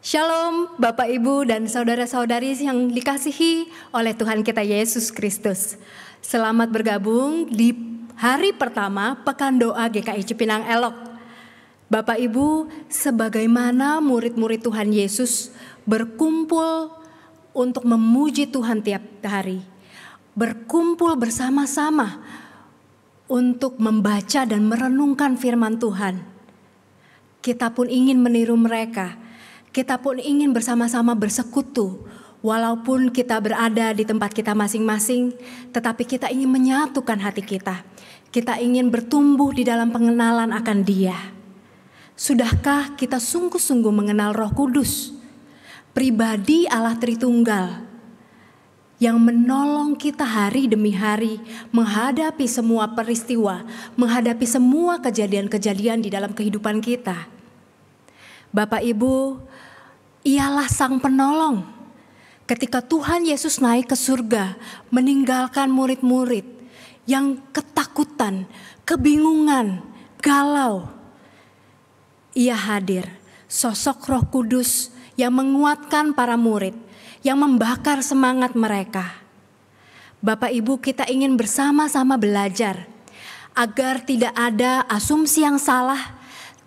Shalom Bapak Ibu dan saudara-saudari yang dikasihi oleh Tuhan kita Yesus Kristus. Selamat bergabung di hari pertama Pekan Doa GKI Cipinang Elok. Bapak Ibu, sebagaimana murid-murid Tuhan Yesus berkumpul untuk memuji Tuhan tiap hari, berkumpul bersama-sama untuk membaca dan merenungkan firman Tuhan. Kita pun ingin meniru mereka. Kita pun ingin bersama-sama bersekutu, walaupun kita berada di tempat kita masing-masing, tetapi kita ingin menyatukan hati kita. Kita ingin bertumbuh di dalam pengenalan akan Dia. Sudahkah kita sungguh-sungguh mengenal Roh Kudus, pribadi Allah Tritunggal, yang menolong kita hari demi hari menghadapi semua peristiwa, menghadapi semua kejadian-kejadian di dalam kehidupan kita? Bapak Ibu, Ialah Sang Penolong. Ketika Tuhan Yesus naik ke surga, meninggalkan murid-murid yang ketakutan, kebingungan, galau, Ia hadir, sosok Roh Kudus yang menguatkan para murid, yang membakar semangat mereka. Bapak Ibu, kita ingin bersama-sama belajar agar tidak ada asumsi yang salah,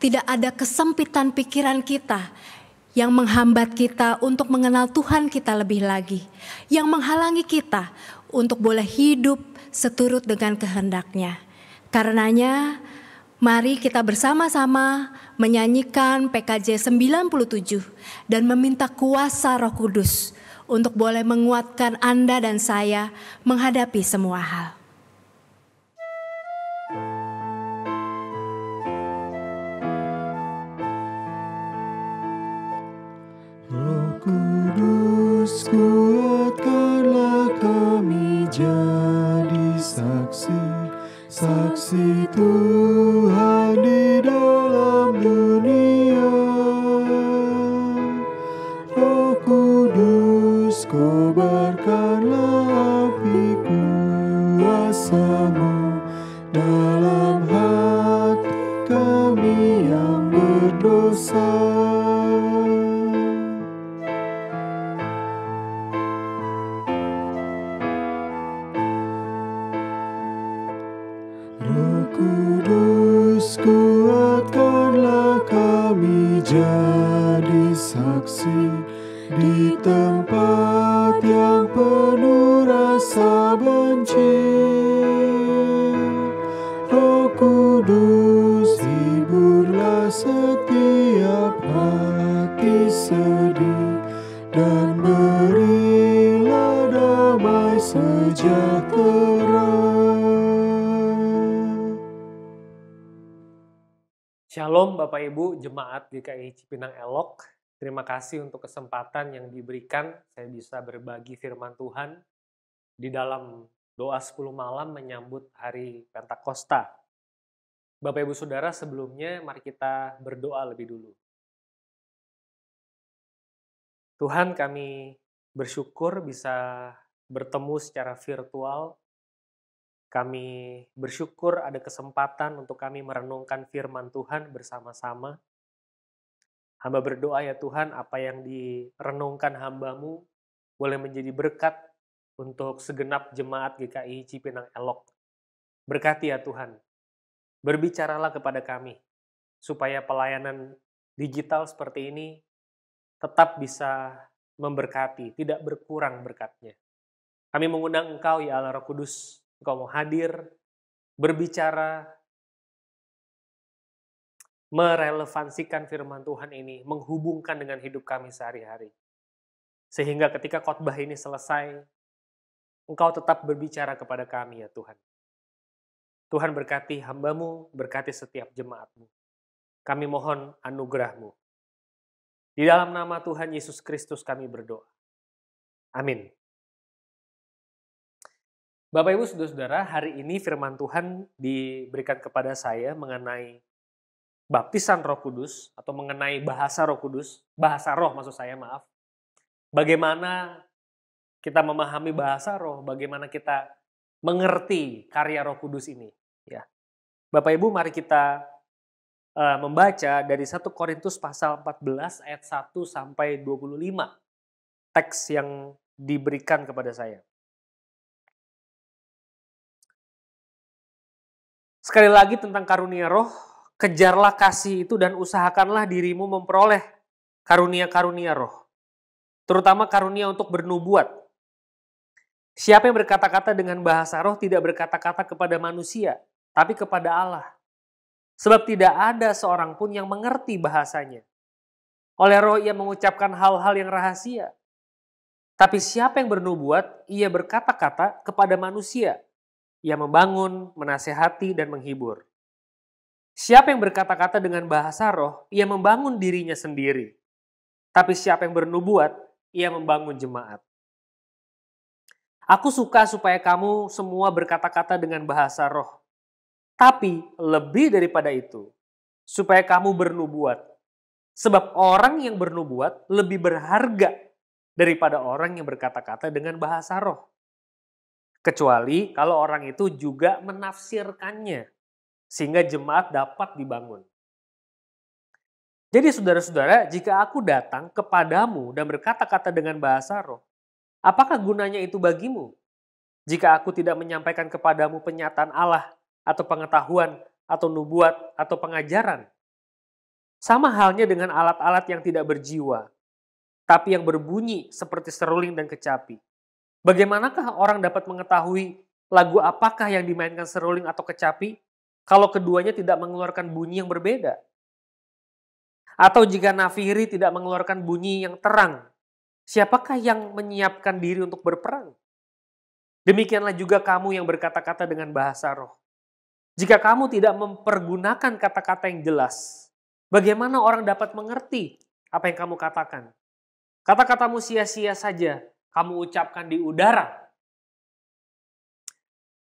tidak ada kesempitan pikiran kita yang menghambat kita untuk mengenal Tuhan kita lebih lagi, yang menghalangi kita untuk boleh hidup seturut dengan kehendak-Nya. Karenanya, mari kita bersama-sama menyanyikan PKJ 97 dan meminta kuasa Roh Kudus untuk boleh menguatkan Anda dan saya menghadapi semua hal. Kudus, kuatkanlah kami jadi saksi, saksi Tuhan di dalam dunia. Roh Kudus, kobarkanlah api kuasa-Mu dalam hati kami yang berdosa. Kudus, kuatkanlah kami jadi saksi di tempat yang penuh rasa benci. Roh Kudus, hiburlah setiap hati sedih dan berilah damai sejahtera. Shalom Bapak Ibu Jemaat GKI Cipinang Elok. Terima kasih untuk kesempatan yang diberikan saya bisa berbagi firman Tuhan di dalam doa 10 malam menyambut hari Pentakosta. Bapak Ibu Saudara, sebelumnya mari kita berdoa lebih dulu. Tuhan, kami bersyukur bisa bertemu secara virtual. Kami bersyukur ada kesempatan untuk kami merenungkan firman Tuhan bersama-sama. Hamba berdoa ya Tuhan, apa yang direnungkan hamba-Mu boleh menjadi berkat untuk segenap jemaat GKI Cipinang Elok. Berkati ya Tuhan, berbicaralah kepada kami, supaya pelayanan digital seperti ini tetap bisa memberkati, tidak berkurang berkatnya. Kami mengundang Engkau ya Allah Roh Kudus, Engkau mau hadir, berbicara, merelevansikan firman Tuhan ini, menghubungkan dengan hidup kami sehari-hari. Sehingga ketika khotbah ini selesai, Engkau tetap berbicara kepada kami ya Tuhan. Tuhan berkati hamba-Mu, berkati setiap jemaat-Mu. Kami mohon anugerah-Mu. Di dalam nama Tuhan Yesus Kristus kami berdoa. Amin. Bapak Ibu Saudara-saudara, hari ini firman Tuhan diberikan kepada saya mengenai baptisan Roh Kudus atau mengenai bahasa Roh Kudus, bahasa Roh maksud saya, maaf. Bagaimana kita memahami bahasa Roh, bagaimana kita mengerti karya Roh Kudus ini, ya. Bapak Ibu, mari kita membaca dari 1 Korintus pasal 14 ayat 1 sampai 25. Teks yang diberikan kepada saya. Sekali lagi tentang karunia roh, kejarlah kasih itu dan usahakanlah dirimu memperoleh karunia-karunia roh. Terutama karunia untuk bernubuat. Siapa yang berkata-kata dengan bahasa roh tidak berkata-kata kepada manusia, tapi kepada Allah. Sebab tidak ada seorang pun yang mengerti bahasanya. Oleh roh ia mengucapkan hal-hal yang rahasia. Tapi siapa yang bernubuat, ia berkata-kata kepada manusia. Ia membangun, menasehati, dan menghibur. Siapa yang berkata-kata dengan bahasa roh, ia membangun dirinya sendiri. Tapi siapa yang bernubuat, ia membangun jemaat. Aku suka supaya kamu semua berkata-kata dengan bahasa roh. Tapi lebih daripada itu, supaya kamu bernubuat. Sebab orang yang bernubuat lebih berharga daripada orang yang berkata-kata dengan bahasa roh. Kecuali kalau orang itu juga menafsirkannya, sehingga jemaat dapat dibangun. Jadi saudara-saudara, jika aku datang kepadamu dan berkata-kata dengan bahasa roh, apakah gunanya itu bagimu? Jika aku tidak menyampaikan kepadamu penyataan Allah, atau pengetahuan, atau nubuat, atau pengajaran. Sama halnya dengan alat-alat yang tidak berjiwa, tapi yang berbunyi seperti seruling dan kecapi. Bagaimanakah orang dapat mengetahui lagu apakah yang dimainkan seruling atau kecapi kalau keduanya tidak mengeluarkan bunyi yang berbeda? Atau jika nafiri tidak mengeluarkan bunyi yang terang, siapakah yang menyiapkan diri untuk berperang? Demikianlah juga kamu yang berkata-kata dengan bahasa roh. Jika kamu tidak mempergunakan kata-kata yang jelas, bagaimana orang dapat mengerti apa yang kamu katakan? Kata-katamu sia-sia saja, kamu ucapkan di udara.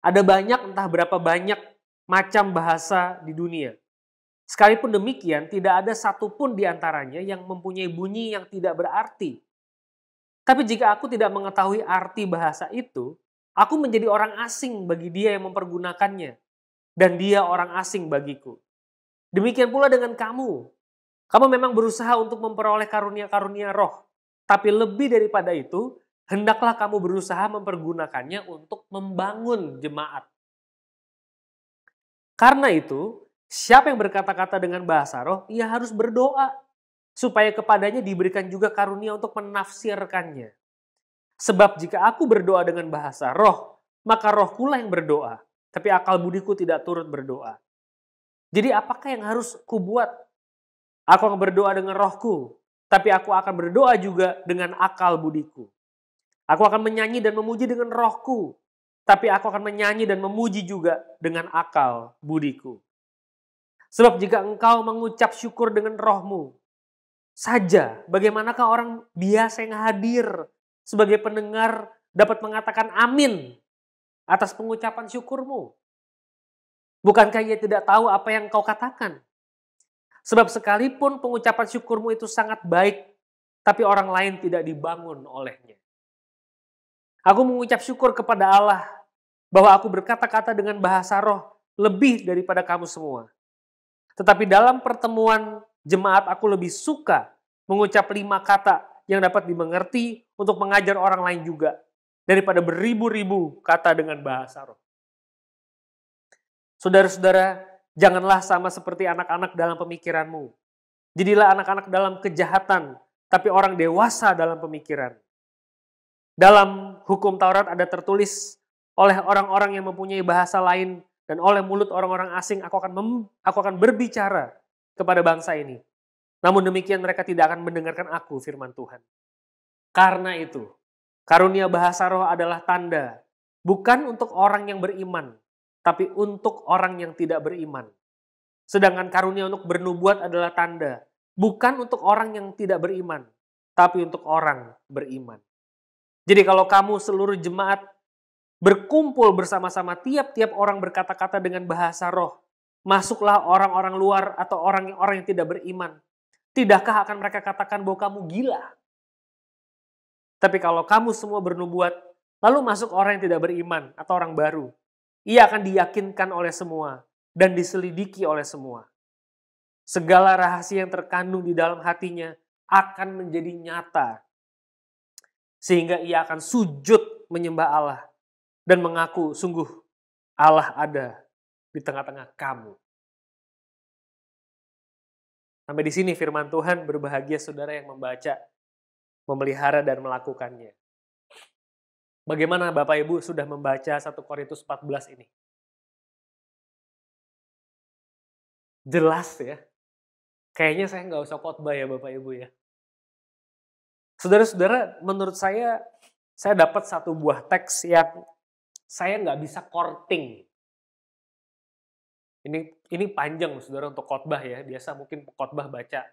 Ada banyak, entah berapa banyak macam bahasa di dunia. Sekalipun demikian, tidak ada satupun di antaranya yang mempunyai bunyi yang tidak berarti. Tapi jika aku tidak mengetahui arti bahasa itu, aku menjadi orang asing bagi dia yang mempergunakannya. Dan dia orang asing bagiku. Demikian pula dengan kamu. Kamu memang berusaha untuk memperoleh karunia-karunia roh. Tapi lebih daripada itu, hendaklah kamu berusaha mempergunakannya untuk membangun jemaat. Karena itu, siapa yang berkata-kata dengan bahasa roh, ia harus berdoa. Supaya kepadanya diberikan juga karunia untuk menafsirkannya. Sebab jika aku berdoa dengan bahasa roh, maka rohkulah yang berdoa. Tapi akal budiku tidak turut berdoa. Jadi apakah yang harus kubuat? Aku akan berdoa dengan rohku, tapi aku akan berdoa juga dengan akal budiku. Aku akan menyanyi dan memuji dengan rohku, tapi aku akan menyanyi dan memuji juga dengan akal budiku. Sebab jika engkau mengucap syukur dengan rohmu saja, bagaimanakah orang biasa yang hadir sebagai pendengar dapat mengatakan amin atas pengucapan syukurmu? Bukankah ia tidak tahu apa yang kau katakan? Sebab sekalipun pengucapan syukurmu itu sangat baik, tapi orang lain tidak dibangun olehnya. Aku mengucap syukur kepada Allah bahwa aku berkata-kata dengan bahasa roh lebih daripada kamu semua. Tetapi dalam pertemuan jemaat aku lebih suka mengucap 5 kata yang dapat dimengerti untuk mengajar orang lain juga, daripada beribu-ribu kata dengan bahasa roh. Saudara-saudara, janganlah sama seperti anak-anak dalam pemikiranmu. Jadilah anak-anak dalam kejahatan, tapi orang dewasa dalam pemikiran. Dalam hukum Taurat ada tertulis, oleh orang-orang yang mempunyai bahasa lain dan oleh mulut orang-orang asing aku akan berbicara kepada bangsa ini. Namun demikian mereka tidak akan mendengarkan aku, firman Tuhan. Karena itu, karunia bahasa roh adalah tanda, bukan untuk orang yang beriman, tapi untuk orang yang tidak beriman. Sedangkan karunia untuk bernubuat adalah tanda, bukan untuk orang yang tidak beriman, tapi untuk orang beriman. Jadi kalau kamu seluruh jemaat berkumpul bersama-sama, tiap-tiap orang berkata-kata dengan bahasa roh, masuklah orang-orang luar atau orang-orang yang tidak beriman. Tidakkah akan mereka katakan bahwa kamu gila? Tapi kalau kamu semua bernubuat, lalu masuk orang yang tidak beriman atau orang baru, ia akan diyakinkan oleh semua dan diselidiki oleh semua. Segala rahasia yang terkandung di dalam hatinya akan menjadi nyata. Sehingga ia akan sujud menyembah Allah dan mengaku sungguh Allah ada di tengah-tengah kamu. Sampai di sini firman Tuhan, berbahagia saudara yang membaca, memelihara dan melakukannya. Bagaimana Bapak Ibu sudah membaca 1 Korintus 14 ini? Jelas ya. Kayaknya saya nggak usah khotbah ya Bapak Ibu ya. Saudara-saudara, menurut saya dapat satu buah teks yang saya nggak bisa korting. Ini panjang saudara untuk khotbah ya. Biasa mungkin khotbah baca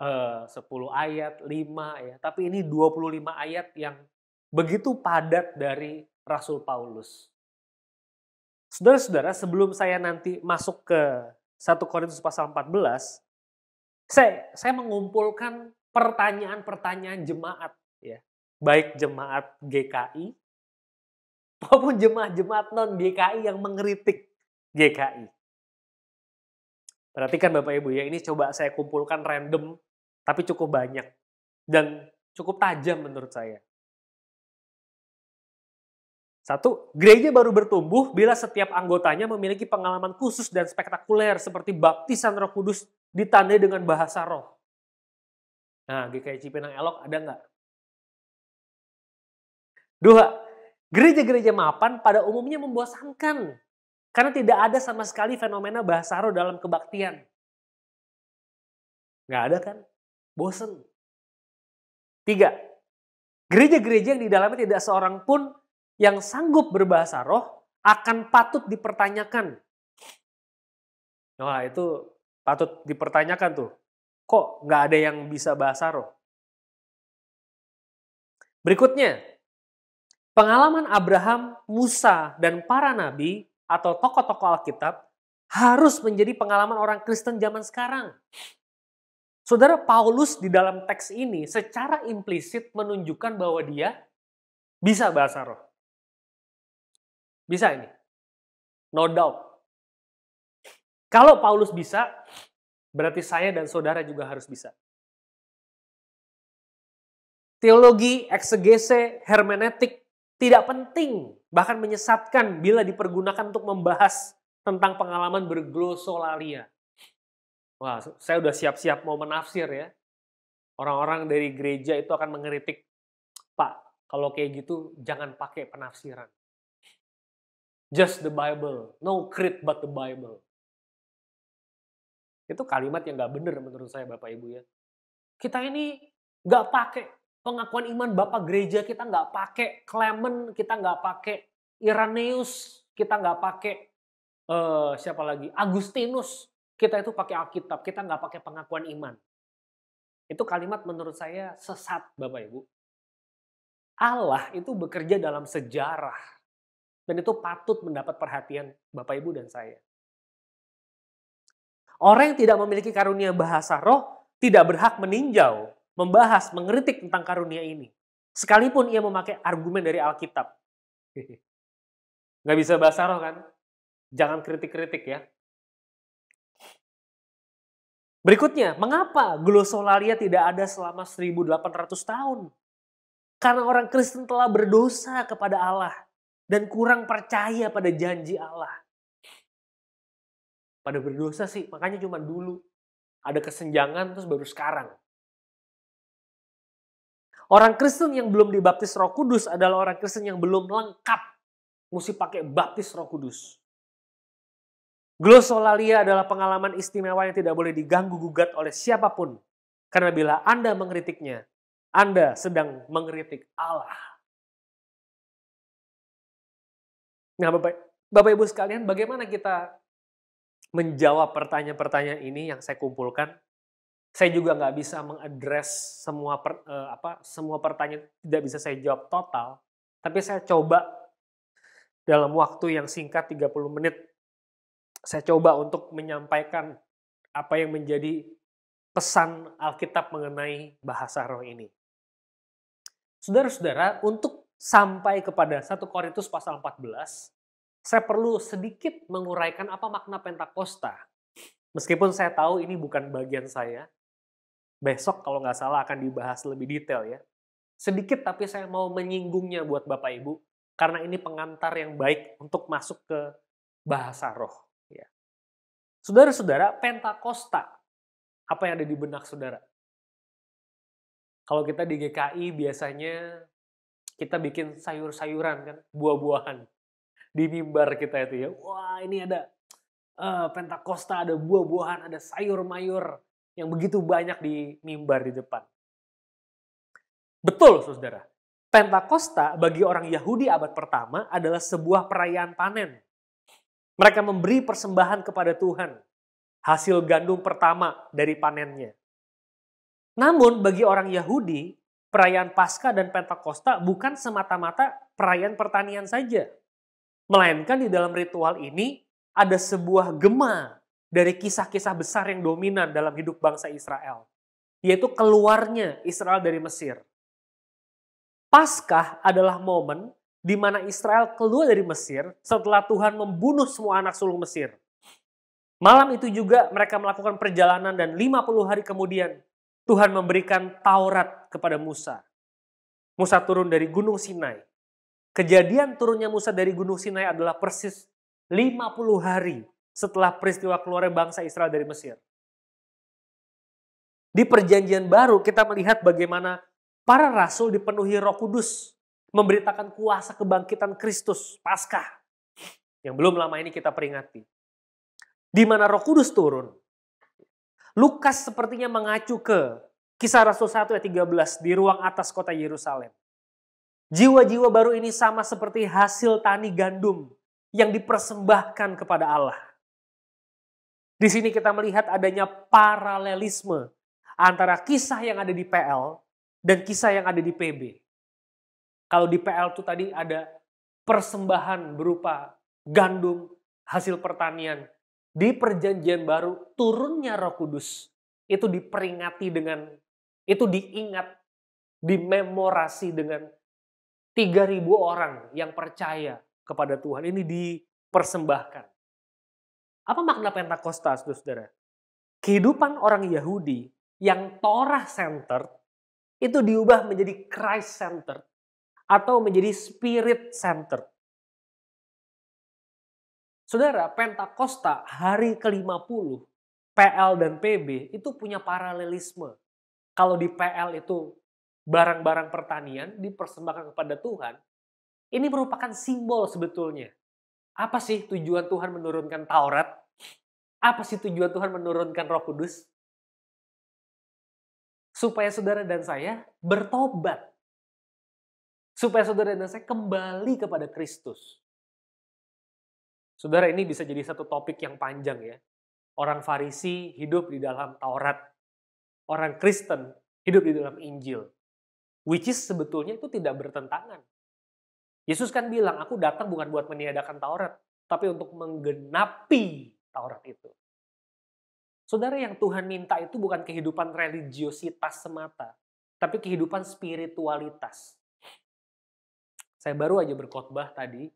10 ayat, 5 ya. Tapi ini 25 ayat yang begitu padat dari Rasul Paulus. Saudara-saudara, sebelum saya nanti masuk ke 1 Korintus pasal 14, saya mengumpulkan pertanyaan-pertanyaan jemaat ya. Baik jemaat GKI maupun jemaat-jemaat non-GKI yang mengkritik GKI. Perhatikan Bapak Ibu ya, ini coba saya kumpulkan random tapi cukup banyak dan cukup tajam menurut saya. 1, gereja baru bertumbuh bila setiap anggotanya memiliki pengalaman khusus dan spektakuler seperti baptisan Roh Kudus ditandai dengan bahasa roh. Nah, GKI Cipinang Elok ada nggak? 2, gereja-gereja mapan pada umumnya membosankan karena tidak ada sama sekali fenomena bahasa roh dalam kebaktian. Nggak ada kan? Bosen. 3, gereja-gereja yang di dalamnya tidak seorang pun yang sanggup berbahasa roh akan patut dipertanyakan. Wah, itu patut dipertanyakan tuh. Kok nggak ada yang bisa bahasa roh? Berikutnya, pengalaman Abraham, Musa, dan para nabi atau tokoh-tokoh Alkitab harus menjadi pengalaman orang Kristen zaman sekarang. Saudara, Paulus di dalam teks ini secara implisit menunjukkan bahwa dia bisa bahasa roh. Bisa ini. No doubt. Kalau Paulus bisa, berarti saya dan saudara juga harus bisa. Teologi, eksegese, hermeneutik tidak penting, bahkan menyesatkan bila dipergunakan untuk membahas tentang pengalaman berglosolalia. Wah, saya udah siap-siap mau menafsir ya. Orang-orang dari gereja itu akan mengkritik, Pak, kalau kayak gitu jangan pakai penafsiran. Just the Bible, no creed but the Bible. Itu kalimat yang gak benar menurut saya Bapak Ibu ya. Kita ini gak pakai pengakuan iman Bapak Gereja, kita gak pakai Clement, kita gak pakai Irenaeus, kita gak pakai siapa lagi, Agustinus. kita itu pakai Alkitab, kita nggak pakai pengakuan iman. Itu kalimat menurut saya sesat, Bapak Ibu. Allah itu bekerja dalam sejarah. Dan itu patut mendapat perhatian Bapak Ibu dan saya. Orang yang tidak memiliki karunia bahasa roh tidak berhak meninjau, membahas, mengkritik tentang karunia ini. Sekalipun ia memakai argumen dari Alkitab. Nggak bisa bahasa roh kan? Jangan kritik-kritik ya. Berikutnya, mengapa glosolalia tidak ada selama 1800 tahun? Karena orang Kristen telah berdosa kepada Allah dan kurang percaya pada janji Allah. Pada berdosa sih, makanya cuma dulu. Ada kesenjangan terus baru sekarang. Orang Kristen yang belum dibaptis Roh Kudus adalah orang Kristen yang belum lengkap. Mesti pakai baptis Roh Kudus. Glosolalia adalah pengalaman istimewa yang tidak boleh diganggu-gugat oleh siapapun. Karena bila Anda mengkritiknya, Anda sedang mengkritik Allah. Nah, Bapak Ibu sekalian, bagaimana kita menjawab pertanyaan-pertanyaan ini yang saya kumpulkan? Saya juga nggak bisa mengadres semua pertanyaan, tidak bisa saya jawab total. Tapi saya coba dalam waktu yang singkat 30 menit, saya coba untuk menyampaikan apa yang menjadi pesan Alkitab mengenai bahasa roh ini. Saudara-saudara, untuk sampai kepada 1 Korintus pasal 14, saya perlu sedikit menguraikan apa makna Pentakosta. Meskipun saya tahu ini bukan bagian saya. Besok kalau nggak salah akan dibahas lebih detail ya. Sedikit tapi saya mau menyinggungnya buat Bapak Ibu. Karena ini pengantar yang baik untuk masuk ke bahasa roh. Ya. Saudara-saudara, Pentakosta. Apa yang ada di benak saudara? Kalau kita di GKI biasanya kita bikin sayur-sayuran kan, buah-buahan. Di mimbar kita itu ya, wah ini ada Pentakosta, ada buah-buahan, ada sayur-mayur yang begitu banyak di mimbar di depan. Betul saudara, Pentakosta bagi orang Yahudi abad pertama adalah sebuah perayaan panen. Mereka memberi persembahan kepada Tuhan, hasil gandum pertama dari panennya. Namun bagi orang Yahudi, perayaan Paskah dan Pentakosta bukan semata-mata perayaan pertanian saja. Melainkan di dalam ritual ini ada sebuah gema dari kisah-kisah besar yang dominan dalam hidup bangsa Israel. Yaitu keluarnya Israel dari Mesir. Paskah adalah momen di mana Israel keluar dari Mesir setelah Tuhan membunuh semua anak sulung Mesir. Malam itu juga mereka melakukan perjalanan dan 50 hari kemudian Tuhan memberikan Taurat kepada Musa. Musa turun dari Gunung Sinai. Kejadian turunnya Musa dari Gunung Sinai adalah persis 50 hari setelah peristiwa keluarnya bangsa Israel dari Mesir. Di perjanjian baru kita melihat bagaimana para rasul dipenuhi Roh Kudus, memberitakan kuasa kebangkitan Kristus, Paskah, yang belum lama ini kita peringati. Di mana Roh Kudus turun. Lukas sepertinya mengacu ke Kisah Rasul 1 ayat 13 di ruang atas kota Yerusalem. Jiwa-jiwa baru ini sama seperti hasil tani gandum yang dipersembahkan kepada Allah. Di sini kita melihat adanya paralelisme antara kisah yang ada di PL dan kisah yang ada di PB. Kalau di PL itu tadi ada persembahan berupa gandum, hasil pertanian. Di perjanjian baru turunnya Roh Kudus itu diperingati dengan, itu diingat, dimemorasi dengan 3.000 orang yang percaya kepada Tuhan. Ini dipersembahkan. Apa makna Pentakosta, saudara-saudara? Kehidupan orang Yahudi yang Torah-centered itu diubah menjadi Christ-centered atau menjadi Spirit-centered. Saudara, Pentakosta hari ke-50, PL dan PB itu punya paralelisme. Kalau di PL itu barang-barang pertanian dipersembahkan kepada Tuhan, ini merupakan simbol sebetulnya. Apa sih tujuan Tuhan menurunkan Taurat? Apa sih tujuan Tuhan menurunkan Roh Kudus? Supaya saudara dan saya bertobat. Supaya saudara dan saya kembali kepada Kristus. Saudara, ini bisa jadi satu topik yang panjang ya. Orang Farisi hidup di dalam Taurat. Orang Kristen hidup di dalam Injil. Which is sebetulnya itu tidak bertentangan. Yesus kan bilang, aku datang bukan buat meniadakan Taurat, tapi untuk menggenapi Taurat itu. Saudara, yang Tuhan minta itu bukan kehidupan religiositas semata, tapi kehidupan spiritualitas. Saya baru aja berkhotbah tadi,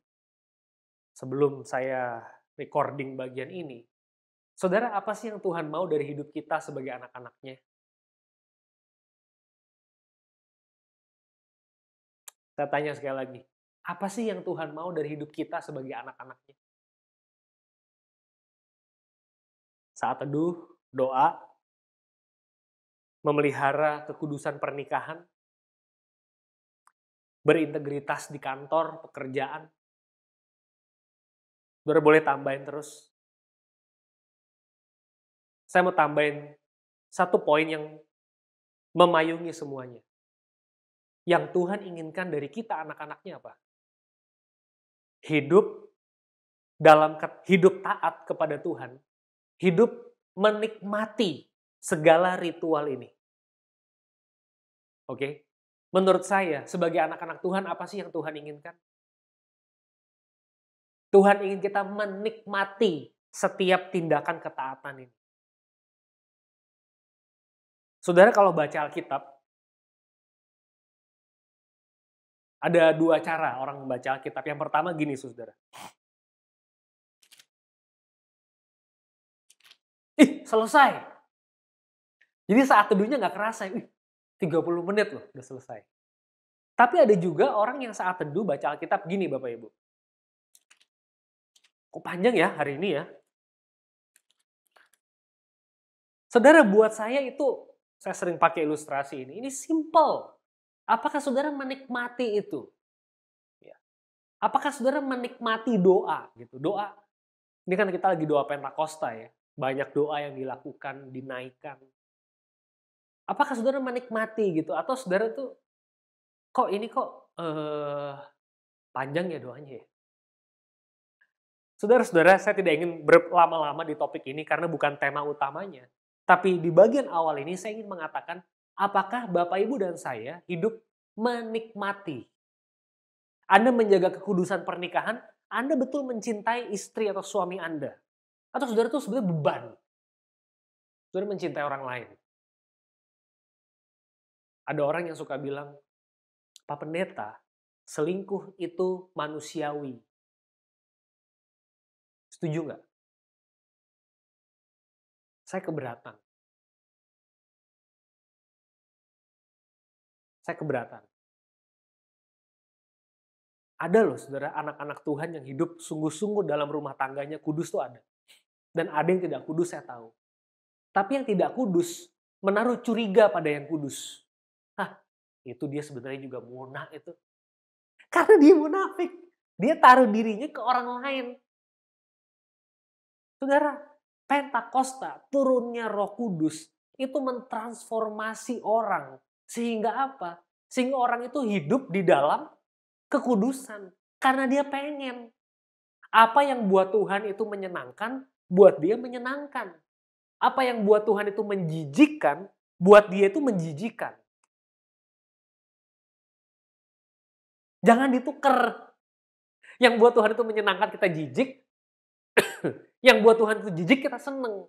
sebelum saya recording bagian ini. Saudara, apa sih yang Tuhan mau dari hidup kita sebagai anak-anaknya? Saya tanya sekali lagi, apa sih yang Tuhan mau dari hidup kita sebagai anak-anaknya? Saat teduh, doa, memelihara kekudusan pernikahan, berintegritas di kantor, pekerjaan. Saudara boleh tambahin terus. Saya mau tambahin satu poin yang memayungi semuanya. Yang Tuhan inginkan dari kita anak-anaknya apa? Hidup taat kepada Tuhan. Hidup menikmati segala ritual ini. Oke? Menurut saya, sebagai anak-anak Tuhan, apa sih yang Tuhan inginkan? Tuhan ingin kita menikmati setiap tindakan ketaatan ini. Saudara kalau baca Alkitab, ada dua cara orang membaca Alkitab. Yang pertama gini, saudara. Selesai. Jadi saat teduhnya nggak kerasa. 30 menit loh, udah selesai. Tapi ada juga orang yang saat teduh baca Alkitab gini, Bapak Ibu. Kok panjang ya hari ini ya? Saudara, buat saya itu, saya sering pakai ilustrasi ini. Ini simple. Apakah saudara menikmati itu? Ya. Apakah saudara menikmati doa? Gitu. Doa, ini kan kita lagi doa Pentakosta ya. Banyak doa yang dilakukan, dinaikkan. Apakah saudara menikmati gitu? Atau saudara tuh, kok panjang ya doanya ya? Saudara-saudara, saya tidak ingin berlama-lama di topik ini karena bukan tema utamanya. Tapi di bagian awal ini saya ingin mengatakan, apakah Bapak, Ibu, dan saya hidup menikmati? Anda menjaga kekudusan pernikahan, Anda betul mencintai istri atau suami Anda. Atau saudara itu sebenarnya beban. Saudara mencintai orang lain. Ada orang yang suka bilang, Pak Pendeta, selingkuh itu manusiawi. Setuju nggak? Saya keberatan. Saya keberatan. Ada loh saudara, anak-anak Tuhan yang hidup sungguh-sungguh dalam rumah tangganya, kudus tuh ada. Dan ada yang tidak kudus, saya tahu. Tapi yang tidak kudus menaruh curiga pada yang kudus. Itu dia sebenarnya juga munafik itu. Karena dia munafik. Dia taruh dirinya ke orang lain. Saudara, Pentakosta, turunnya Roh Kudus, itu mentransformasi orang. Sehingga apa? Sehingga orang itu hidup di dalam kekudusan. Karena dia pengen. Apa yang buat Tuhan itu menyenangkan, buat dia menyenangkan. Apa yang buat Tuhan itu menjijikkan, buat dia itu menjijikkan. Jangan ditukar. Yang buat Tuhan itu menyenangkan kita jijik, yang buat Tuhan itu jijik kita seneng.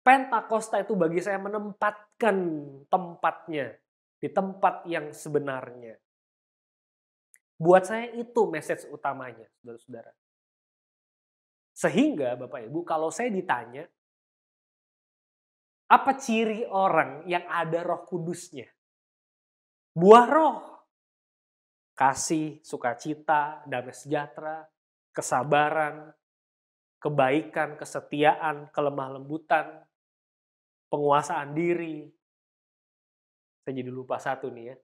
Pentakosta itu bagi saya menempatkan tempatnya di tempat yang sebenarnya. Buat saya itu message utamanya, saudara-saudara. Sehingga Bapak Ibu, kalau saya ditanya, apa ciri orang yang ada Roh Kudusnya? Buah roh. Kasih, sukacita, damai sejahtera, kesabaran, kebaikan, kesetiaan, kelemah lembutan, penguasaan diri. Saya jadi lupa satu nih ya.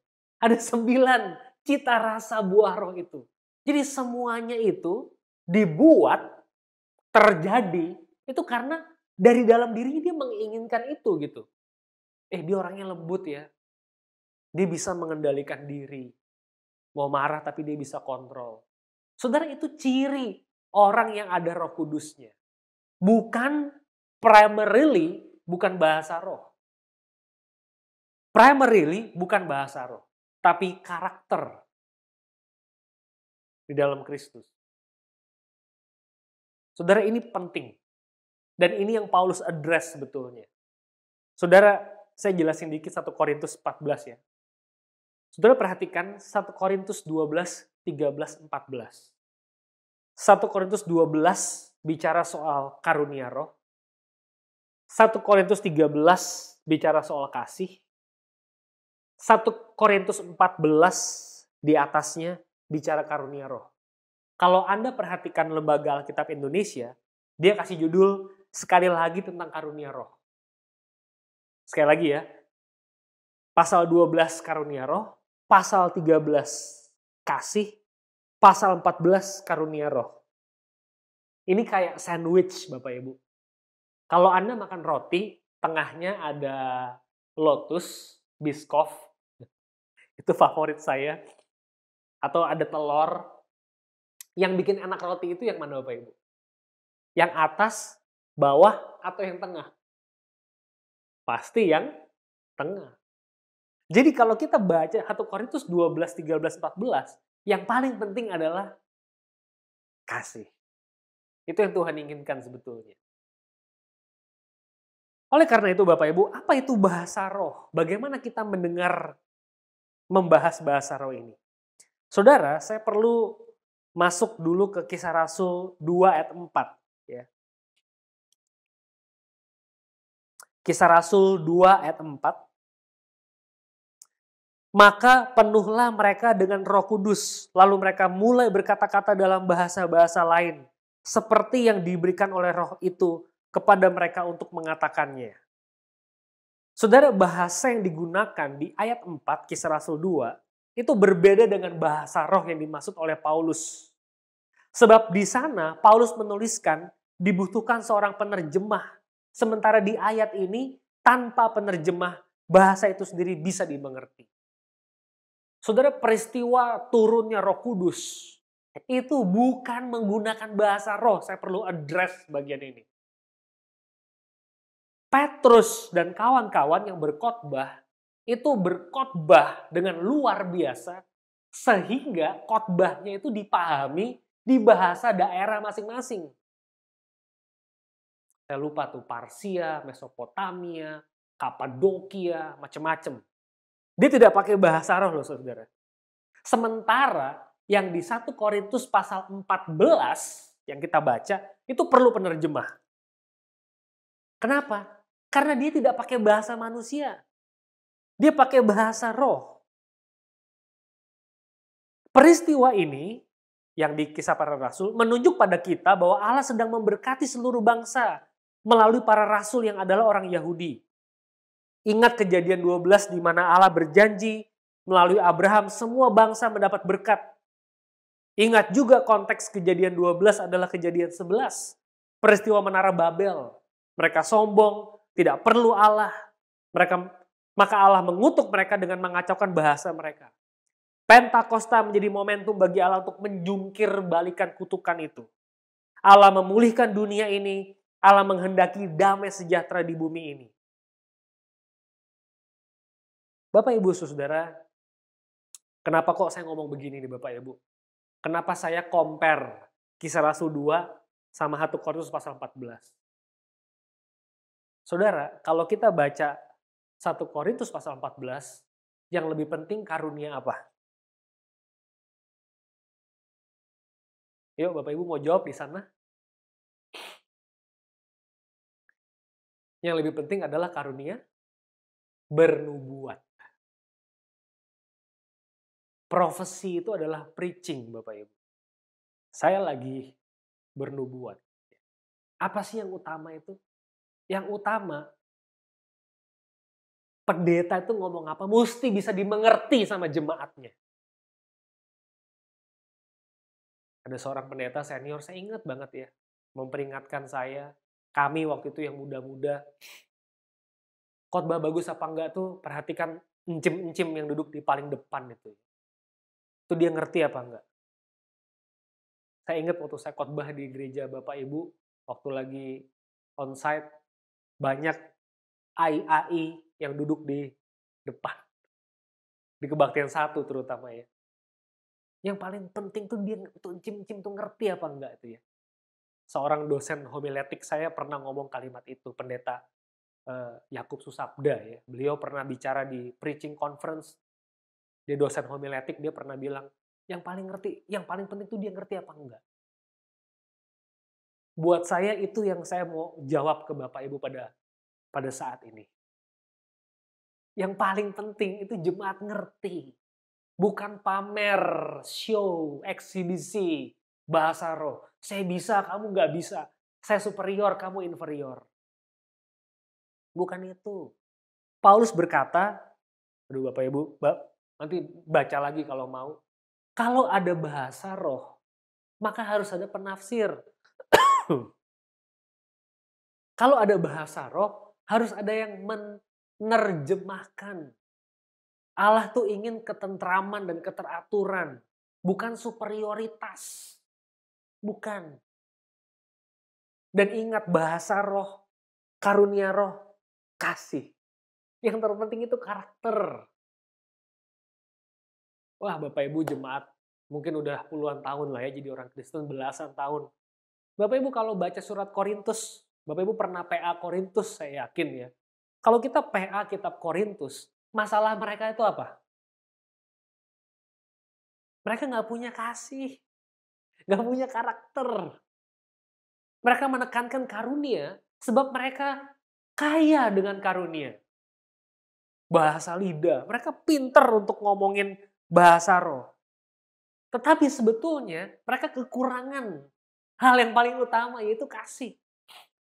Ada 9 cita rasa buah roh itu. Jadi semuanya itu dibuat terjadi itu karena dari dalam dirinya dia menginginkan itu gitu. Dia orangnya lembut ya. Dia bisa mengendalikan diri. Mau marah tapi dia bisa kontrol. Saudara, itu ciri orang yang ada Roh Kudusnya. Bukan primarily bukan bahasa roh. Primarily bukan bahasa roh, tapi karakter di dalam Kristus. Saudara, ini penting. Dan ini yang Paulus address sebetulnya. Saudara, saya jelasin dikit 1 Korintus 14 ya. Saudara perhatikan 1 Korintus 12, 13, 14. 1 Korintus 12 bicara soal karunia roh. 1 Korintus 13 bicara soal kasih. 1 Korintus 14 di atasnya bicara karunia roh. Kalau Anda perhatikan Lembaga Alkitab Indonesia, dia kasih judul sekali lagi tentang karunia roh. Sekali lagi ya, pasal 12 karunia roh, pasal 13 kasih, pasal 14 karunia roh. Ini kayak sandwich Bapak Ibu. Kalau Anda makan roti, tengahnya ada lotus, biscoff, itu favorit saya. Atau ada telur. Yang bikin enak roti itu yang mana Bapak Ibu? Yang atas, bawah, atau yang tengah? Pasti yang tengah. Jadi kalau kita baca 1 Korintus 12, 13, 14, yang paling penting adalah kasih. Itu yang Tuhan inginkan sebetulnya. Oleh karena itu Bapak Ibu, apa itu bahasa roh? Bagaimana kita membahas bahasa roh ini? Saudara, saya perlu masuk dulu ke Kisah Rasul 2 ayat 4. Ya. Kisah Rasul 2 ayat 4. Maka penuhlah mereka dengan Roh Kudus, lalu mereka mulai berkata-kata dalam bahasa-bahasa lain, seperti yang diberikan oleh Roh itu kepada mereka untuk mengatakannya. Saudara, bahasa yang digunakan di ayat 4 Kisah Rasul 2 itu berbeda dengan bahasa roh yang dimaksud oleh Paulus. Sebab di sana Paulus menuliskan dibutuhkan seorang penerjemah. Sementara di ayat ini tanpa penerjemah bahasa itu sendiri bisa dimengerti. Saudara, peristiwa turunnya Roh Kudus itu bukan menggunakan bahasa roh. Saya perlu address bagian ini. Petrus dan kawan-kawan yang berkhotbah itu berkhotbah dengan luar biasa sehingga khotbahnya itu dipahami di bahasa daerah masing-masing. Saya lupa tuh, Parsia, Mesopotamia, Kapadokia, macam-macam. Dia tidak pakai bahasa roh loh saudara. Sementara yang di 1 Korintus pasal 14 yang kita baca itu perlu penerjemah. Kenapa? Karena dia tidak pakai bahasa manusia. Dia pakai bahasa roh. Peristiwa ini yang di Kisah Para Rasul menunjuk pada kita bahwa Allah sedang memberkati seluruh bangsa melalui para rasul yang adalah orang Yahudi. Ingat Kejadian 12 di mana Allah berjanji melalui Abraham semua bangsa mendapat berkat. Ingat juga konteks Kejadian 12 adalah Kejadian 11. Peristiwa Menara Babel. Mereka sombong, tidak perlu Allah. Maka Allah mengutuk mereka dengan mengacaukan bahasa mereka. Pentakosta menjadi momentum bagi Allah untuk menjungkir balikan kutukan itu. Allah memulihkan dunia ini. Allah menghendaki damai sejahtera di bumi ini. Bapak Ibu Saudara, kenapa kok saya ngomong begini nih Bapak Ibu? Kenapa saya compare Kisah Rasul 2 sama 1 Korintus pasal 14? Saudara, kalau kita baca 1 Korintus pasal 14, yang lebih penting karunia apa? Yuk Bapak Ibu mau jawab di sana? Yang lebih penting adalah karunia bernubuat. Profesi itu adalah preaching Bapak Ibu. Saya lagi bernubuat. Apa sih yang utama itu? Yang utama, pendeta itu ngomong apa, mesti bisa dimengerti sama jemaatnya. Ada seorang pendeta senior, saya ingat banget ya, memperingatkan saya, kami waktu itu yang muda-muda, khotbah bagus apa enggak tuh, perhatikan encim-encim yang duduk di paling depan itu. Itu dia ngerti apa enggak. Saya ingat waktu saya khotbah di gereja Bapak Ibu, waktu lagi onsite, banyak AI yang duduk di depan. Di kebaktian 1 terutama ya. Yang paling penting tuh dia tuh Cim tuh ngerti apa enggak itu ya. Seorang dosen homiletik saya pernah ngomong kalimat itu, pendeta Yakub Susabda ya. Beliau pernah bicara di preaching conference. Dia dosen homiletik, dia pernah bilang, yang paling penting tuh dia ngerti apa enggak. Buat saya itu yang saya mau jawab ke Bapak Ibu pada saat ini. Yang paling penting itu jemaat ngerti. Bukan pamer, show, eksibisi, bahasa roh. Saya bisa, kamu nggak bisa. Saya superior, kamu inferior. Bukan itu. Paulus berkata, aduh Bapak Ibu, nanti baca lagi kalau mau. Kalau ada bahasa roh, maka harus ada penafsir. Kalau ada bahasa roh, harus ada yang menerjemahkan. Allah tuh ingin ketentraman dan keteraturan, bukan superioritas. Bukan. Dan ingat bahasa roh, karunia roh, kasih. Yang terpenting itu karakter. Wah Bapak Ibu jemaat, mungkin udah puluhan tahun lah ya jadi orang Kristen, belasan tahun. Bapak Ibu kalau baca surat Korintus, Bapak Ibu pernah PA Korintus saya yakin ya. Kalau kita PA kitab Korintus, masalah mereka itu apa? Mereka nggak punya kasih, nggak punya karakter. Mereka menekankan karunia sebab mereka kaya dengan karunia. Bahasa lidah, mereka pinter untuk ngomongin bahasa roh. Tetapi sebetulnya mereka kekurangan hal yang paling utama yaitu kasih.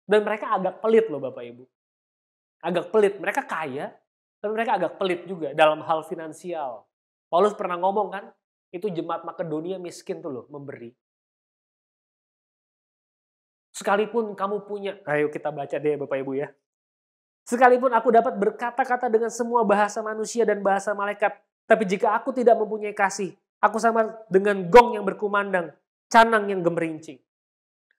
Dan mereka agak pelit loh Bapak Ibu. Agak pelit, mereka kaya, tapi mereka agak pelit juga dalam hal finansial. Paulus pernah ngomong kan, itu jemaat Makedonia miskin tuh loh, memberi. Sekalipun kamu punya, ayo kita baca deh Bapak Ibu ya. Sekalipun aku dapat berkata-kata dengan semua bahasa manusia dan bahasa malaikat, tapi jika aku tidak mempunyai kasih, aku sama dengan gong yang berkumandang, canang yang gemerincing.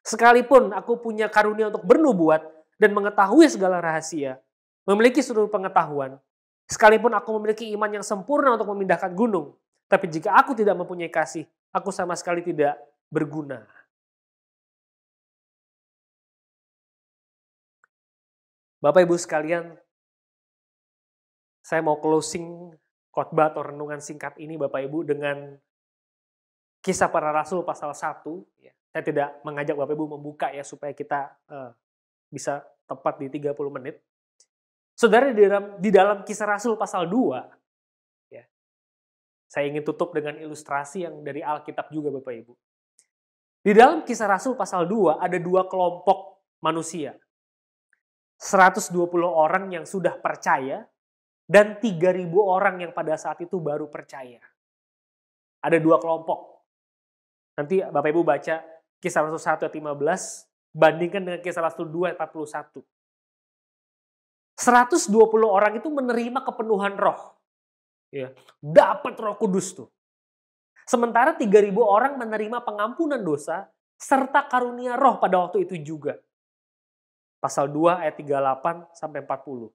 Sekalipun aku punya karunia untuk bernubuat dan mengetahui segala rahasia, memiliki seluruh pengetahuan, sekalipun aku memiliki iman yang sempurna untuk memindahkan gunung, tapi jika aku tidak mempunyai kasih, aku sama sekali tidak berguna. Bapak Ibu sekalian, saya mau closing khotbah atau renungan singkat ini Bapak Ibu dengan Kisah Para Rasul pasal 1. Saya tidak mengajak Bapak Ibu membuka ya supaya kita bisa tepat di 30 menit. Saudara di dalam Kisah Rasul pasal 2, ya, saya ingin tutup dengan ilustrasi yang dari Alkitab juga Bapak Ibu. Di dalam Kisah Rasul pasal 2 ada 2 kelompok manusia. 120 orang yang sudah percaya dan 3.000 orang yang pada saat itu baru percaya. Ada 2 kelompok. Nanti Bapak Ibu baca Kisah Rasul 1 ayat 15, bandingkan dengan Kisah Rasul 2 ayat 41. 120 orang itu menerima kepenuhan roh. Ya, dapat Roh Kudus tuh. Sementara 3.000 orang menerima pengampunan dosa serta karunia roh pada waktu itu juga. Pasal 2 ayat 38 sampai 40.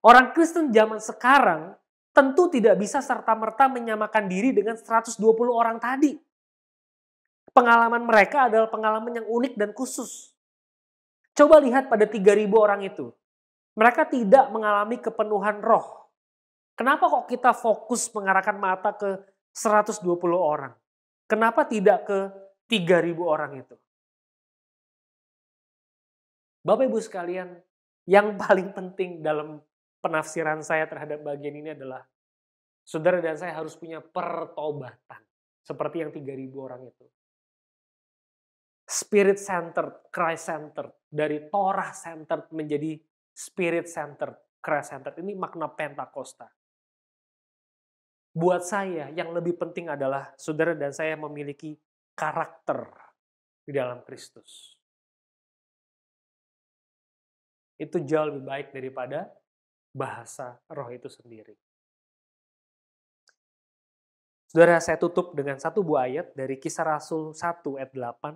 Orang Kristen zaman sekarang tentu tidak bisa serta-merta menyamakan diri dengan 120 orang tadi. Pengalaman mereka adalah pengalaman yang unik dan khusus. Coba lihat pada 3.000 orang itu. Mereka tidak mengalami kepenuhan roh. Kenapa kok kita fokus mengarahkan mata ke 120 orang? Kenapa tidak ke 3.000 orang itu? Bapak Ibu sekalian, yang paling penting dalam penafsiran saya terhadap bagian ini adalah saudara dan saya harus punya pertobatan. Seperti yang 3.000 orang itu. Spirit-centered, Christ-centered. Dari Torah-centered menjadi Spirit-centered, Christ-centered. Ini makna Pentakosta. Buat saya yang lebih penting adalah saudara dan saya memiliki karakter di dalam Kristus. Itu jauh lebih baik daripada bahasa roh itu sendiri. Saudara, saya tutup dengan satu buah ayat dari Kisah Rasul 1 ayat 8.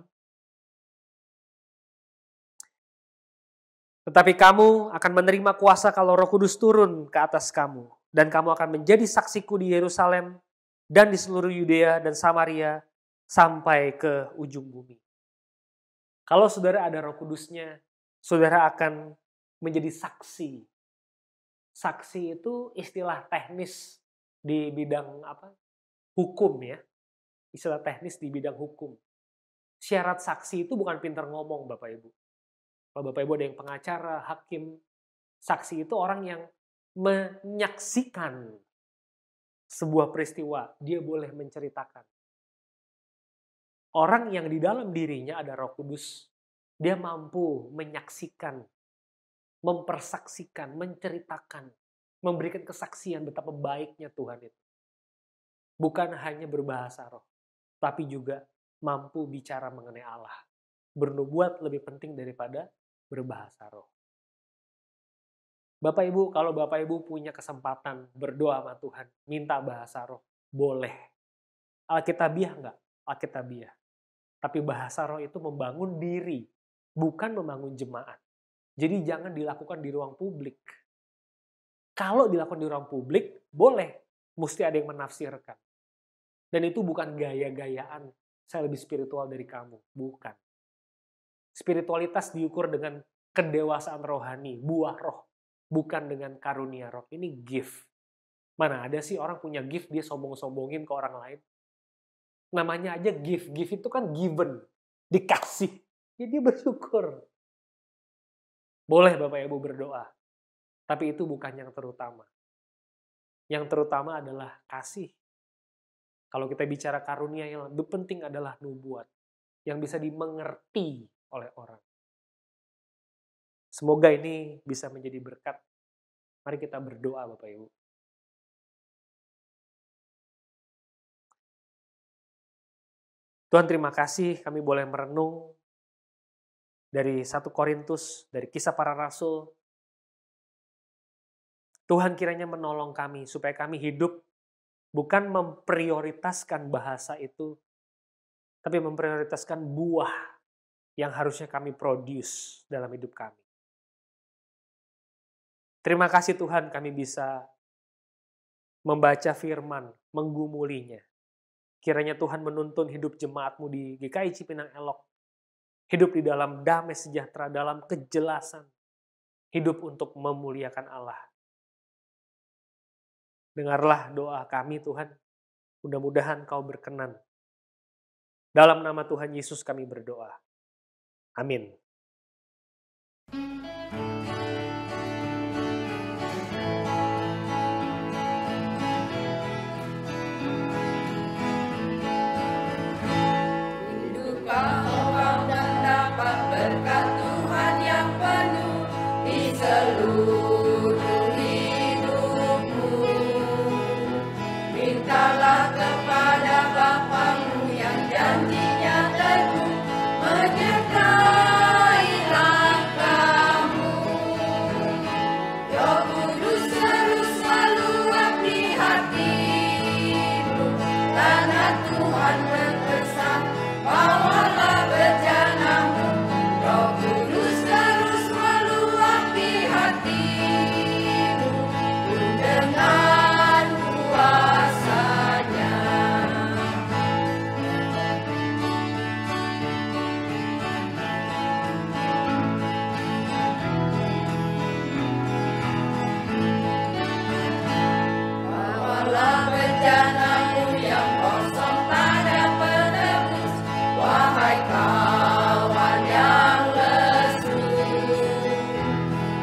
Tetapi kamu akan menerima kuasa kalau Roh Kudus turun ke atas kamu. Dan kamu akan menjadi saksiku di Yerusalem dan di seluruh Yudea dan Samaria sampai ke ujung bumi. Kalau saudara ada Roh Kudusnya, saudara akan menjadi saksi. Saksi itu istilah teknis di bidang hukum ya. Istilah teknis di bidang hukum. Syarat saksi itu bukan pintar ngomong Bapak Ibu. Kalau Bapak Ibu ada yang pengacara, hakim, saksi itu orang yang menyaksikan sebuah peristiwa, dia boleh menceritakan. Orang yang di dalam dirinya ada Roh Kudus, dia mampu menyaksikan, mempersaksikan, menceritakan, memberikan kesaksian betapa baiknya Tuhan itu. Bukan hanya berbahasa roh, tapi juga mampu bicara mengenai Allah. Bernubuat lebih penting daripada berbahasa roh. Bapak Ibu, kalau Bapak Ibu punya kesempatan berdoa sama Tuhan, minta bahasa roh, boleh. Alkitabiah enggak? Alkitabiah. Tapi bahasa roh itu membangun diri, bukan membangun jemaat. Jadi jangan dilakukan di ruang publik. Kalau dilakukan di ruang publik, boleh. Mesti ada yang menafsirkan. Dan itu bukan gaya-gayaan, saya lebih spiritual dari kamu. Bukan. Spiritualitas diukur dengan kedewasaan rohani, buah roh. Bukan dengan karunia roh. Ini gift. Mana ada sih orang punya gift, dia sombong-sombongin ke orang lain. Namanya aja gift. Gift itu kan given. Dikasih. Ya dia bersyukur. Boleh Bapak Ibu berdoa. Tapi itu bukan yang terutama. Yang terutama adalah kasih. Kalau kita bicara karunia, yang lebih penting adalah nubuat. Yang bisa dimengerti oleh orang. Semoga ini bisa menjadi berkat. Mari kita berdoa Bapak Ibu. Tuhan terima kasih kami boleh merenung dari 1 Korintus, dari Kisah Para Rasul. Tuhan kiranya menolong kami supaya kami hidup bukan memprioritaskan bahasa itu, tapi memprioritaskan buah yang harusnya kami produce dalam hidup kami. Terima kasih Tuhan kami bisa membaca firman, menggumulinya. Kiranya Tuhan menuntun hidup jemaat-Mu di GKI Cipinang Elok. Hidup di dalam damai sejahtera, dalam kejelasan. Hidup untuk memuliakan Allah. Dengarlah doa kami Tuhan. Mudah-mudahan Kau berkenan. Dalam nama Tuhan Yesus kami berdoa. Amin. Seluruh hidupmu, mintalah kepada Bapa-Mu yang janjinya teguh, menyertai langkahmu. Roh Kudus terus meluap di hatimu, tanah Tuhan berpesan, bawalah bejanamu. Roh Kudus terus meluap di hatimu dengan kuasa-Nya. Bawalah bejanamu yang kosong pada penebus, wahai kawan yang lesu.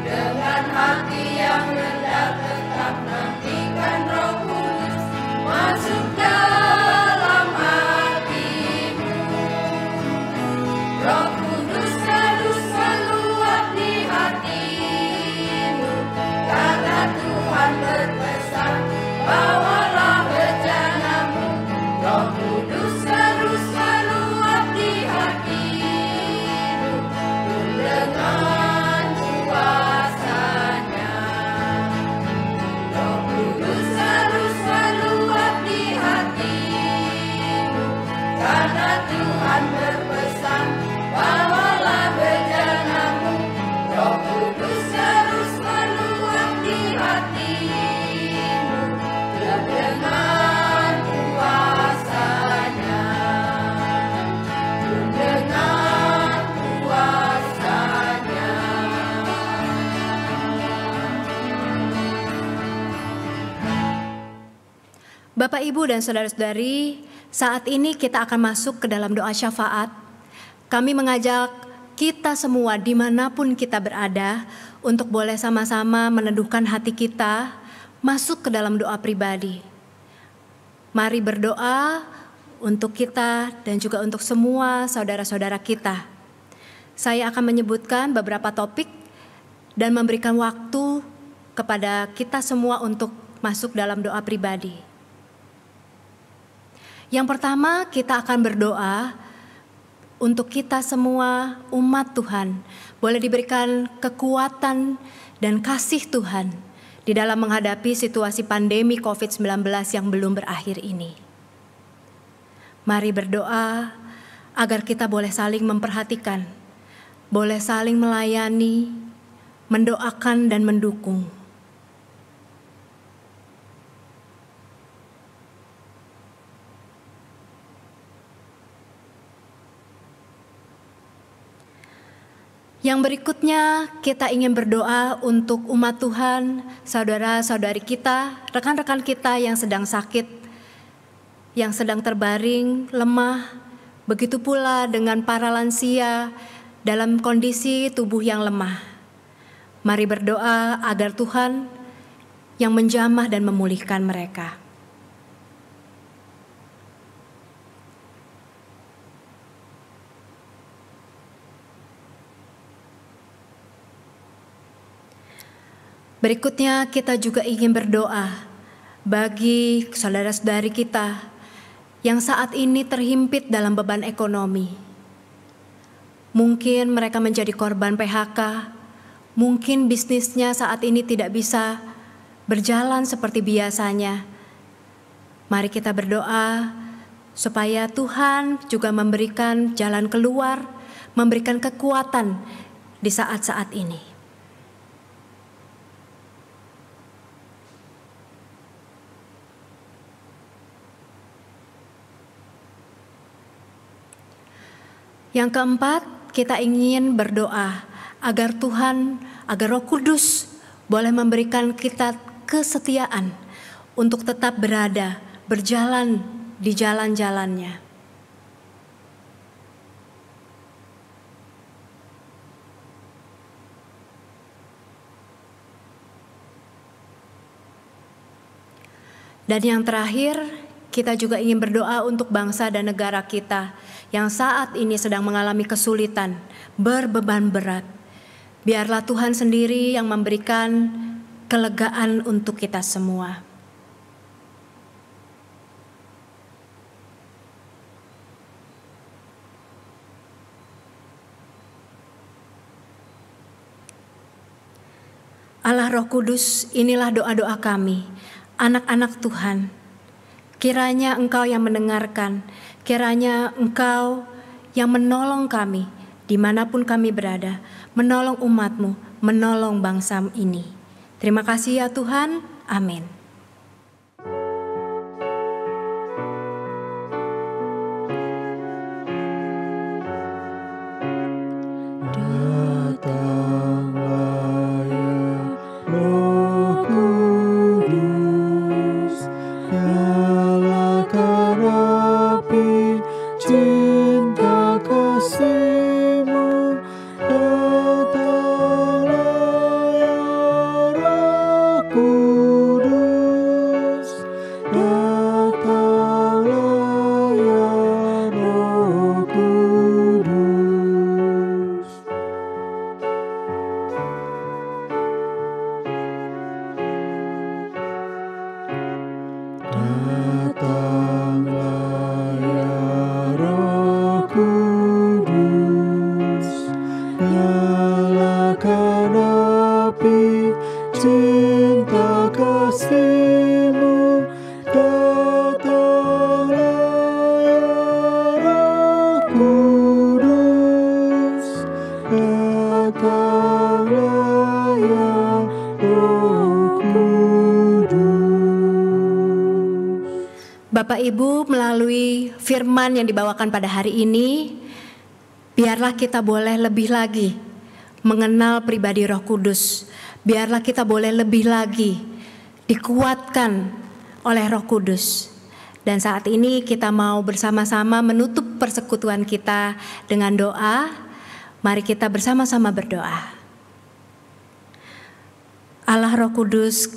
Dengan hati yang rendah tetap nantikan Roh Kudus masuk dalam hatimu. Roh Kudus terus meluap di hatimu, karena Tuhan berpesan, bawalah bejanamu. Roh Kudus terus meluap di hatimu dengan kuasa-Nya. Roh Kudus terus meluap di hatimu, karena Tuhan berpesan, bawalah bejanamu. Roh Kudus Bapak, Ibu, dan saudara-saudari, saat ini kita akan masuk ke dalam doa syafaat. Kami mengajak kita semua dimanapun kita berada untuk boleh sama-sama meneduhkan hati kita masuk ke dalam doa pribadi. Mari berdoa untuk kita dan juga untuk semua saudara-saudara kita. Saya akan menyebutkan beberapa topik dan memberikan waktu kepada kita semua untuk masuk dalam doa pribadi. Yang pertama, kita akan berdoa untuk kita semua umat Tuhan boleh diberikan kekuatan dan kasih Tuhan di dalam menghadapi situasi pandemi COVID-19 yang belum berakhir ini. Mari berdoa agar kita boleh saling memperhatikan, boleh saling melayani, mendoakan dan mendukung. Yang berikutnya kita ingin berdoa untuk umat Tuhan, saudara-saudari kita, rekan-rekan kita yang sedang sakit, yang sedang terbaring, lemah, begitu pula dengan para lansia dalam kondisi tubuh yang lemah. Mari berdoa agar Tuhan yang menjamah dan memulihkan mereka. Berikutnya kita juga ingin berdoa bagi saudara-saudari kita yang saat ini terhimpit dalam beban ekonomi. Mungkin mereka menjadi korban PHK, mungkin bisnisnya saat ini tidak bisa berjalan seperti biasanya. Mari kita berdoa supaya Tuhan juga memberikan jalan keluar, memberikan kekuatan di saat-saat ini. Yang keempat, kita ingin berdoa agar Tuhan, agar Roh Kudus boleh memberikan kita kesetiaan untuk tetap berada, berjalan di jalan-jalannya. Dan yang terakhir, kita juga ingin berdoa untuk bangsa dan negara kita yang saat ini sedang mengalami kesulitan, berbeban berat. Biarlah Tuhan sendiri yang memberikan kelegaan untuk kita semua. Allah Roh Kudus, inilah doa-doa kami, anak-anak Tuhan. Kiranya Engkau yang mendengarkan, kiranya Engkau yang menolong kami dimanapun kami berada, menolong umat-Mu, menolong bangsa ini. Terima kasih ya Tuhan, amin. Datanglah ya Roh Kudus, nyalakan api cinta kasih-Mu. Datanglah ya Roh Kudus, datanglah ya Roh Kudus. Datanglah ya Roh Kudus, nyalakan api cinta kasih-Mu. Datanglah ya Roh Kudus, datanglah ya Roh Kudus. Bapak Ibu, melalui firman yang dibawakan pada hari ini, biarlah kita boleh lebih lagi mengenal pribadi Roh Kudus. Biarlah kita boleh lebih lagi dikuatkan oleh Roh Kudus. Dan saat ini kita mau bersama-sama menutup persekutuan kita dengan doa. Mari kita bersama-sama berdoa. Allah Roh Kudus,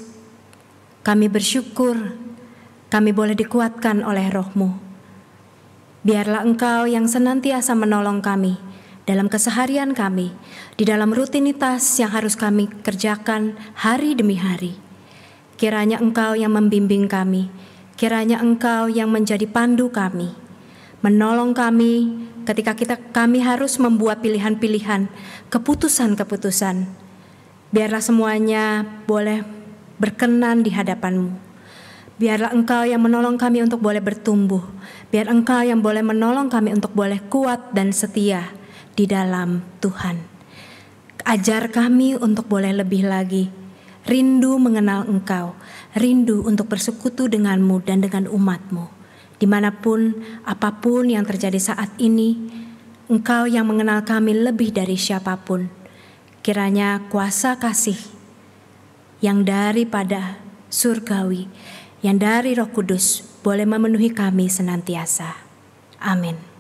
kami bersyukur kami boleh dikuatkan oleh Roh-Mu. Biarlah Engkau yang senantiasa menolong kami dalam keseharian kami, di dalam rutinitas yang harus kami kerjakan hari demi hari. Kiranya Engkau yang membimbing kami, kiranya Engkau yang menjadi pandu kami, menolong kami ketika kami harus membuat pilihan-pilihan, keputusan-keputusan. Biarlah semuanya boleh berkenan di hadapan-Mu. Biarlah Engkau yang menolong kami untuk boleh bertumbuh. Biar Engkau yang boleh menolong kami untuk boleh kuat dan setia di dalam Tuhan. Ajar kami untuk boleh lebih lagi rindu mengenal Engkau, rindu untuk bersekutu dengan-Mu dan dengan umat-Mu. Dimanapun, apapun yang terjadi saat ini, Engkau yang mengenal kami lebih dari siapapun. Kiranya kuasa kasih yang daripada surgawi, yang dari Roh Kudus boleh memenuhi kami senantiasa. Amin.